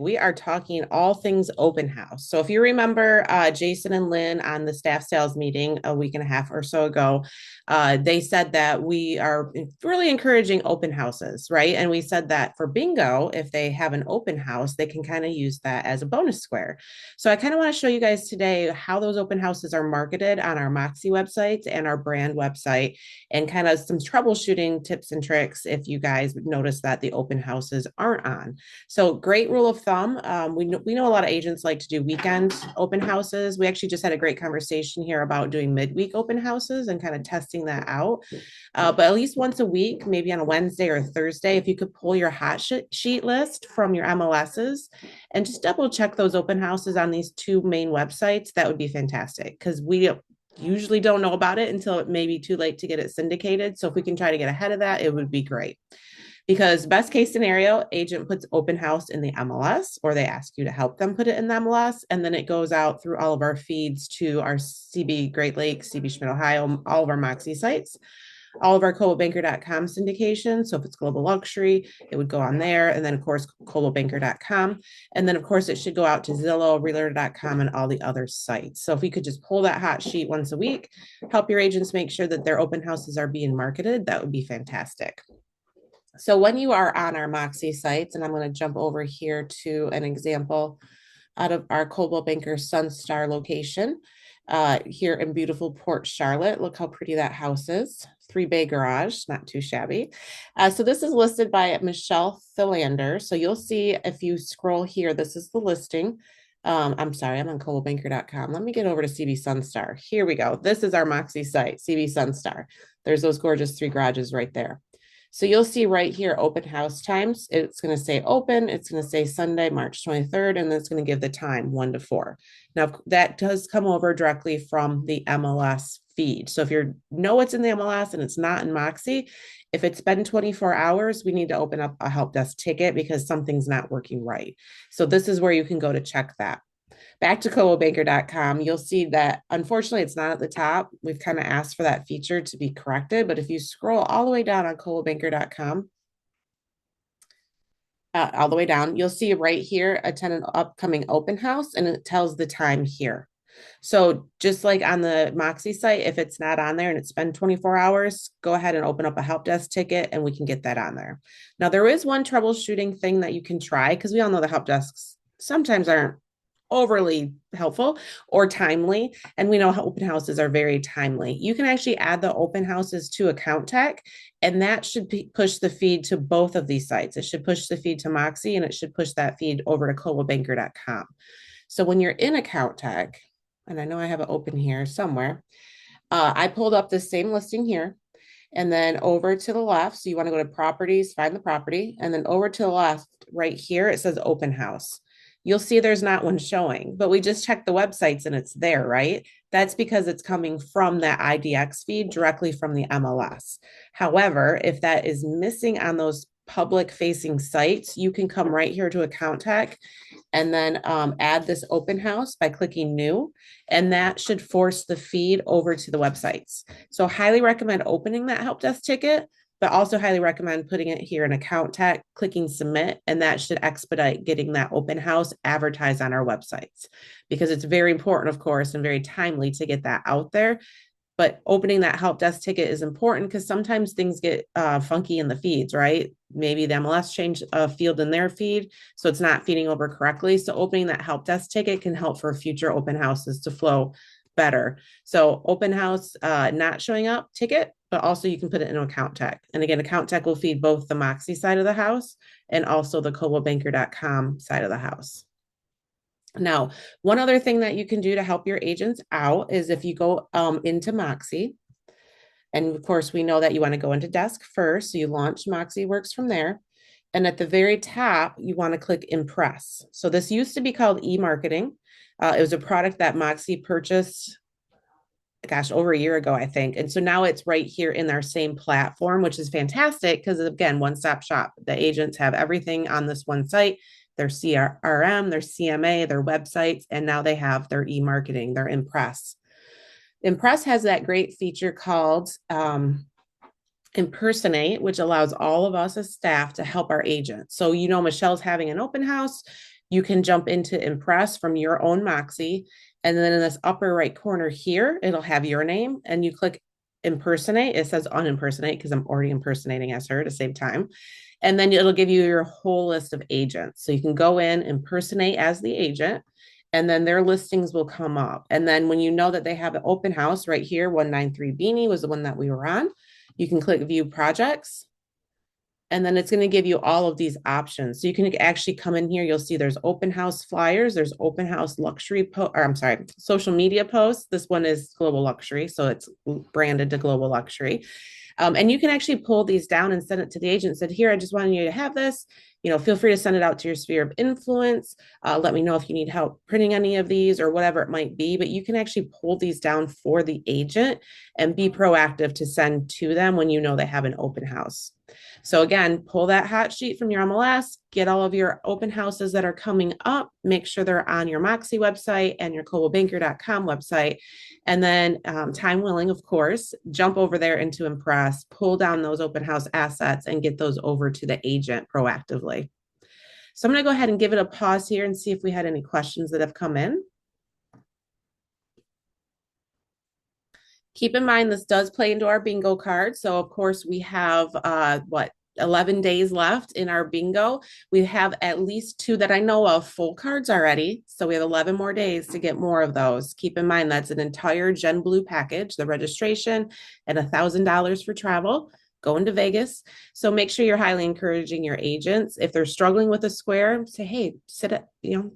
We are talking all things open house. So if you remember Jason and Lynn on the staff sales meeting a week and a half or so ago, they said that we are really encouraging open houses, right? And we said that for bingo, if they have an open house, they can kind of use that as a bonus square. So I kind of want to show you guys today how those open houses are marketed on our Moxie websites and our brand website, and kind of some troubleshooting tips and tricks if you guys notice that the open houses aren't on. So great rule of thumb. We know a lot of agents like to do weekend open houses. We actually just had a great conversation here about doing midweek open houses and kind of testing that out. But at least once a week, maybe on a Wednesday or Thursday, if you could pull your hot sheet list from your MLSs and just double check those open houses on these two main websites, that would be fantastic, because we usually don't know about it until it may be too late to get it syndicated. So if we can try to get ahead of that, it would be great. Because best case scenario, agent puts open house in the MLS, or they ask you to help them put it in the MLS, and then it goes out through all of our feeds to our CB Great Lakes, CB Schmidt, Ohio, all of our Moxie sites, all of our coldwellbanker.com syndication. So if it's global luxury, it would go on there. And then of course, coldwellbanker.com. And then of course, it should go out to Zillow, realtor.com, and all the other sites. So if we could just pull that hot sheet once a week, help your agents make sure that their open houses are being marketed, that would be fantastic. So when you are on our Moxie sites, and I'm going to jump over here to an example out of our Coldwell Banker Sunstar location here in beautiful Port Charlotte. Look how pretty that house is. 3-bay garage, not too shabby. So this is listed by Michelle Philander. So you'll see if you scroll here, this is the listing. I'm sorry, I'm on coldwellbanker.com. Let me get over to CB Sunstar. Here we go. This is our Moxie site, CB Sunstar. There's those gorgeous 3 garages right there. So you'll see right here, open house times. It's going to say open. It's going to say Sunday, March 23rd, and then it's going to give the time 1 to 4. Now that does come over directly from the MLS feed. So if you know it's in the MLS and it's not in Moxie, if it's been 24 hours, we need to open up a help desk ticket because something's not working right. So this is where you can go to check that. Back to coldwellbanker.com, you'll see that unfortunately it's not at the top. We've kind of asked for that feature to be corrected, but if you scroll all the way down on coldwellbanker.com, all the way down, you'll see right here, attend an upcoming open house, and it tells the time here. So just like on the Moxie site, if it's not on there and it's been 24 hours, go ahead and open up a help desk ticket and we can get that on there. Now, there is one troubleshooting thing that you can try, because we all know the help desks sometimes aren't overly helpful or timely. And we know how open houses are very timely. You can actually add the open houses to Account Tech, and that should push the feed to both of these sites. It should push the feed to Moxie, and it should push that feed over to coldwellbanker.com. So when you're in Account Tech, and I know I have it open here somewhere, I pulled up the same listing here, and then over to the left. So you want to go to properties, find the property, and then over to the left right here, it says open house. You'll see there's not one showing, but we just checked the websites and it's there, right? That's because it's coming from that IDX feed directly from the MLS. However, if that is missing on those public facing sites, you can come right here to Account Tech and then add this open house by clicking new, and that should force the feed over to the websites. So highly recommend opening that help desk ticket, but also highly recommend putting it here in Account Tech, clicking submit, and that should expedite getting that open house advertised on our websites, because it's very important, of course, and very timely to get that out there. But opening that help desk ticket is important because sometimes things get funky in the feeds, right? Maybe the MLS changed a field in their feed, so it's not feeding over correctly. So opening that help desk ticket can help for future open houses to flow better. So open house not showing up ticket, but also you can put it in Account Tech. And again, Account Tech will feed both the Moxie side of the house and also the coldwellbanker.com side of the house. Now, one other thing that you can do to help your agents out is if you go into Moxie, and of course, we know that you want to go into desk first. So you launch Moxie Works from there. And at the very top, you want to click Impress. So this used to be called e-marketing. It was a product that Moxie purchased, gosh, over a year ago, I think. And so now it's right here in our same platform, which is fantastic because, again, one-stop shop. The agents have everything on this one site, their CRM, their CMA, their websites, and now they have their e-marketing, their Impress. Impress has that great feature called Impersonate, which allows all of us as staff to help our agents. So, Michelle's having an open house. you can jump into Impress from your own Moxie. And then in this upper right corner here, it'll have your name and you click impersonate. It says unimpersonate because I'm already impersonating as her to save time. And then it'll give you your whole list of agents. So you can go in, impersonate as the agent, and then their listings will come up. And then when you know that they have an open house right here, 193 Beanie was the one that we were on, you can click view projects. And then it's going to give you all of these options. So you can actually come in here. You'll see there's open house flyers. There's open house luxury, or I'm sorry, social media posts. This one is global luxury. So it's branded to global luxury. And you can actually pull these down and send it to the agent and said, here, I just wanted you to have this. Feel free to send it out to your sphere of influence. Let me know if you need help printing any of these or whatever it might be. But you can actually pull these down for the agent and be proactive to send to them when you know they have an open house. So again, pull that hot sheet from your MLS, get all of your open houses that are coming up, make sure they're on your Moxie website and your coldwellbanker.com website. And then time willing, of course, jump over there into Impress, pull down those open house assets and get those over to the agent proactively. So I'm going to go ahead and give it a pause here and see if we had any questions that have come in. Keep in mind, this does play into our bingo card. So of course we have 11 days left in our bingo. We have at least 2 that I know of full cards already. So we have 11 more days to get more of those. Keep in mind, that's an entire Gen Blue package, the registration and $1,000 for travel going to Vegas. So make sure you're highly encouraging your agents. If they're struggling with a square, say, hey,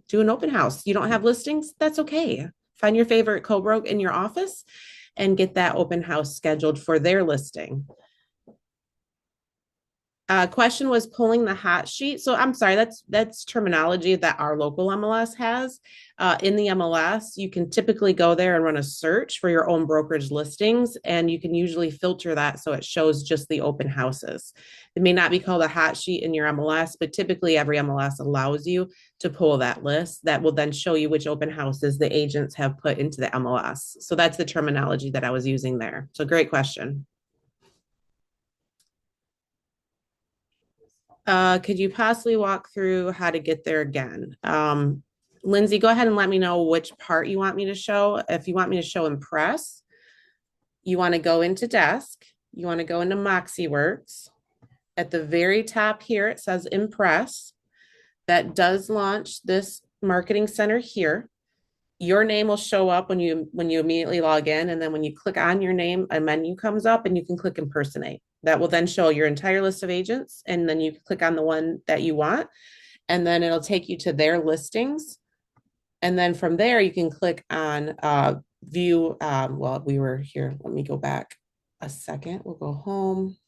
do an open house. You don't have listings? That's okay. Find your favorite co-broke in your office and get that open house scheduled for their listing. Question was pulling the hot sheet. So I'm sorry, that's terminology that our local MLS has. In the MLS, you can typically go there and run a search for your own brokerage listings, and you can usually filter that so it shows just the open houses. It may not be called a hot sheet in your MLS, but typically every MLS allows you to pull that list that will then show you which open houses the agents have put into the MLS. So that's the terminology that I was using there. So great question. Could you possibly walk through how to get there again? Lindsay, go ahead and let me know which part you want me to show. If you want me to show Impress, you want to go into Desk, you want to go into MoxieWorks. At the very top here, it says Impress. That does launch this marketing center here. Your name will show up when you immediately log in. And then when you click on your name, a menu comes up and you can click impersonate. That will then show your entire list of agents. And then you click on the one that you want. And then it'll take you to their listings. And then from there, you can click on view. Well, we were here. Let me go back a second. We'll go home.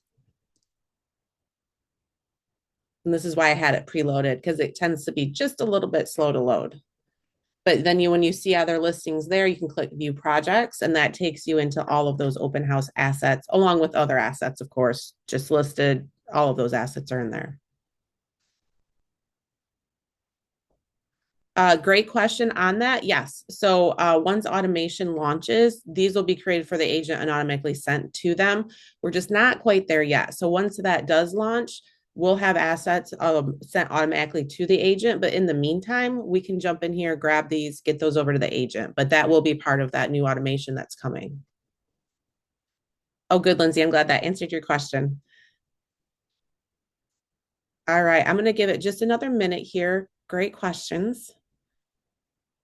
And this is why I had it preloaded, because it tends to be just a little bit slow to load. But then when you see other listings there, you can click view projects, and that takes you into all of those open house assets, along with other assets, of course, just listed. All of those assets are in there. Great question on that. Yes. So once automation launches, these will be created for the agent and automatically sent to them. We're just not quite there yet. So once that does launch, we'll have assets sent automatically to the agent. But in the meantime, we can jump in here, grab these, get those over to the agent. But that will be part of that new automation that's coming. Oh, good, Lindsay. I'm glad that answered your question. All right. I'm going to give it just another minute here. Great questions.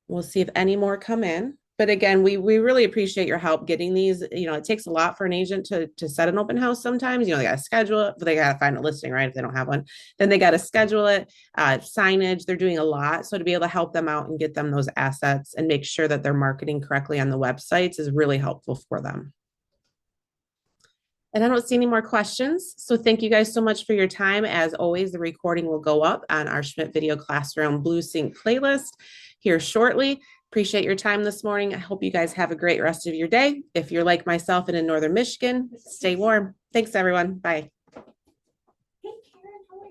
We'll see if any more come in. But again, we really appreciate your help getting these. It takes a lot for an agent to set an open house sometimes. They got to schedule it, but they got to find a listing, right? If they don't have one, then they got to schedule it, signage. They're doing a lot. So to be able to help them out and get them those assets and make sure that they're marketing correctly on the websites is really helpful for them. And I don't see any more questions. So thank you guys so much for your time. As always, the recording will go up on our Schmidt Video Classroom BlueSync playlist here shortly. Appreciate your time this morning. I hope you guys have a great rest of your day. If you're like myself and in Northern Michigan, stay warm. Thanks, everyone. Bye.